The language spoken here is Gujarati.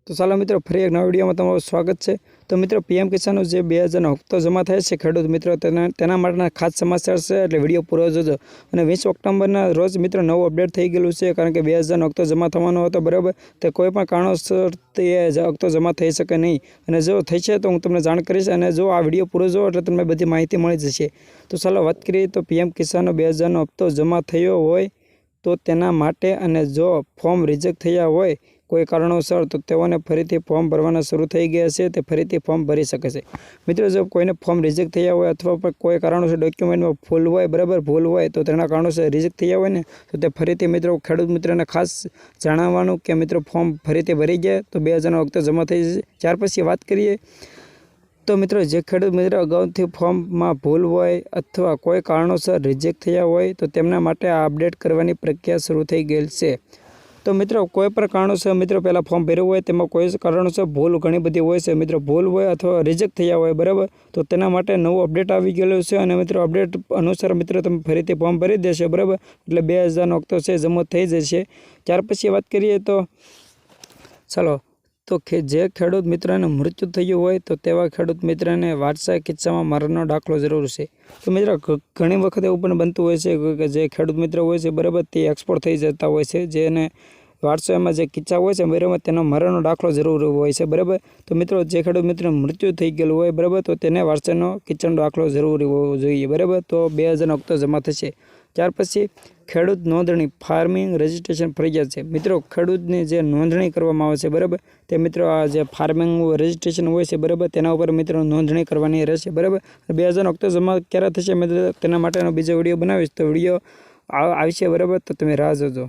तो ચાલો મિત્રો ફરી એક નવા વિડીયોમાં તમારું સ્વાગત છે। તો મિત્રો પીએમ કિસાનનો જે 2000નો હપ્તો જમા થાય છે ખેડૂત મિત્રો તેના માટેના ખાસ સમાચાર છે, એટલે વિડીયો પૂરો જોજો। અને 20 ઓક્ટોબરના રોજ મિત્રો નવું અપડેટ થઈ ગયેલું છે, કારણ કે 2000નો હપ્તો જમા થવાનો હતો, બરાબર। તે કોઈ પણ કારણોસર તે હપ્તો જમા થઈ શકે નહીં, અને જો થઈ છે તો હું તમને જાણ કરીશ, અને જો આ વિડીયો પૂરો જો એટલે તમને બધી માહિતી મળી જશે। તો ચાલો વાત કરીએ તો પીએમ કિસાનનો 2000નો હપ્તો જમા થયો હોય તો તેના માટે, અને જો ફોર્મ રિજેક્ટ થયા હોય કોઈ કારણોસર તો તેઓને ફરીથી ફોર્મ ભરવાના શરૂ થઈ ગયા છે, તે ફરીથી ફોર્મ ભરી શકે છે। મિત્રો જો કોઈને ફોર્મ રિજેક્ટ થયા હોય અથવા કોઈ કારણોસર ડોક્યુમેન્ટમાં ભૂલ હોય, બરાબર, ભૂલ હોય તો તેના કારણોસર રિજેક્ટ થયા હોય ને તો તે ફરીથી મિત્રો ખેડૂત મિત્રોને ખાસ જણાવવાનું કે મિત્રો ફોર્મ ફરીથી ભરી ગયા તો 2000નો હપ્તો જમા થઈ જશે। ત્યાર પછી વાત કરીએ તો મિત્રો જે ખેડૂત મિત્રો અગાઉથી ફોર્મમાં ભૂલ હોય અથવા કોઈ કારણોસર રિજેક્ટ થયા હોય તો તેમના માટે આ અપડેટ કરવાની પ્રક્રિયા શરૂ થઈ ગયેલ છે। તો મિત્રો કોઈ પણ કારણોસર મિત્રો પહેલાં ફોર્મ ભર્યું હોય તેમાં કોઈ કારણોસર ભૂલ ઘણી બધી હોય છે, મિત્રો ભૂલ હોય અથવા રિજેક્ટ થયા હોય, બરાબર, તો તેના માટે નવું અપડેટ આવી ગયેલું છે, અને મિત્રો અપડેટ અનુસાર મિત્રો તમે ફરીથી ફોર્મ ભરી દેશો, બરાબર, એટલે 2000નો હપ્તો છે જમા થઈ જશે। ત્યાર પછી વાત કરીએ તો ચાલો તો જે ખેડૂત મિત્રને મૃત્યુ થયું હોય તો તેવા ખેડૂત મિત્રને વારસાઈ કિસ્સામાં મરણનો દાખલો જરૂર છે। તો મિત્રો ઘણી વખત એવું પણ બનતું હોય છે કે જે ખેડૂત મિત્ર હોય છે, બરાબર, તે એક્સપોર્ટ થઈ જતા હોય છે, જેને વારસાઈમાં જે કિસ્સા હોય છે, બરાબર, તેનો મરણનો દાખલો જરૂર હોય છે, બરાબર। તો મિત્રો જે ખેડૂત મિત્રનું મૃત્યુ થઈ ગયેલું હોય, બરાબર, તો તેને વારસાઈનો કિસ્સાનો દાખલો જરૂરી હોવો જોઈએ, બરાબર, તો 2000નો હપ્તો જમા થશે। ત્યાર પછી ખેડૂત નોંધણી ફાર્મિંગ રજિસ્ટ્રેશન ફરજિયાત છે। મિત્રો ખેડૂતની જે નોંધણી કરવામાં આવે છે, બરાબર, તે મિત્રો આ જે ફાર્મિંગ રજિસ્ટ્રેશન હોય છે, બરાબર, તેના ઉપર મિત્રો નોંધણી કરવાની રહેશે, બરાબર। 2000નો હપ્તો જમા ક્યારે થશે મિત્રો તેના માટેનો બીજો વિડીયો બનાવીશ, તો વિડીયો આવશે, બરાબર, તો તમે રાહ જોજો।